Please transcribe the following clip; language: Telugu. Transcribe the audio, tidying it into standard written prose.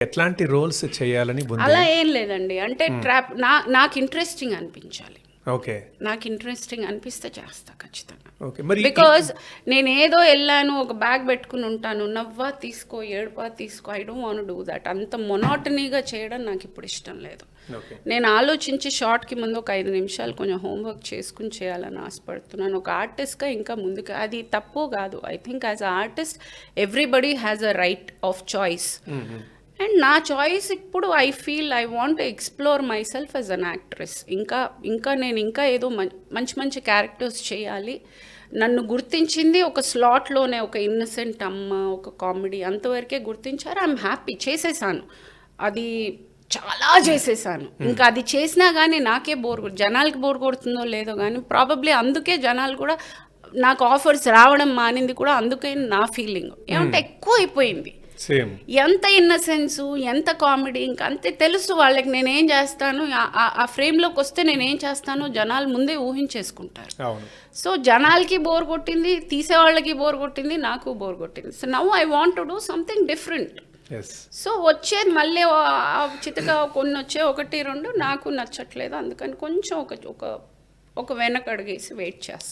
ఎట్లాంటి రోల్స్ చేయాలని అలా ఏం లేదండి. అంటే ట్రాప్ నాకు ఇంట్రెస్టింగ్ అనిపించాలి. ఓకే, నాకు ఇంట్రెస్టింగ్ అనిపిస్తే చేస్తా ఖచ్చితంగా. ఓకే. మరి బికాజ్ నేనేదో వెళ్ళాను, ఒక బ్యాగ్ పెట్టుకుని ఉంటాను, నవ్వా తీసుకో, ఏడుపా తీసుకో, I don't want do that. అంత మొనాటనీగా చేయడం నాకు ఇప్పుడు ఇష్టం లేదు. నేను ఆలోచించి షార్ట్కి ముందు ఒక 5 నిమిషాలు కొంచెం హోంవర్క్ చేసుకుని చేయాలని ఆశపడుతున్నాను. ఒక ఆర్టిస్ట్గా ఇంకా ముందుకు, అది తప్పు కాదు. I think as a artist everybody has a right of choice. And నా చాయిస్ ఇప్పుడు I feel I want to explore my self as an actress. ఇంకా నేను ఇంకా ఏదో మంచి మంచి క్యారెక్టర్స్ చేయాలి. నన్ను గుర్తించింది ఒక స్లాట్లోనే, ఒక ఇన్నసెంట్ అమ్మ, ఒక కామెడీ, అంతవరకే గుర్తించారు. I'm happy. చేసేసాను, అది చాలా చేసేసాను. ఇంకా అది చేసినా కానీ నాకే జనాలకి బోర్ కొడుతుందో లేదో కానీ ప్రాబబ్లీ అందుకే జనాలు కూడా నాకు ఆఫర్స్ రావడం మానింది కూడా అందుకే. నా ఫీలింగ్ ఏమంటే ఎక్కువ అయిపోయింది. ఎంత ఇన్నసెన్సు, ఎంత కామెడీ, ఇంకా అంతే తెలుసు వాళ్ళకి నేనేం చేస్తాను. ఆ ఫ్రేమ్లోకి వస్తే నేనేం చేస్తానో జనాలు ముందే ఊహించేసుకుంటారు. సో జనాలకి బోర్ కొట్టింది, తీసేవాళ్ళకి బోర్ కొట్టింది, నాకు బోర్ కొట్టింది. So now I want to do something different. So వచ్చేది మళ్ళీ చితక కొన్ని వచ్చే 1, 2 నాకు నచ్చట్లేదు. అందుకని కొంచెం ఒక వెనక అడిగేసి వెయిట్ చేస్తాను.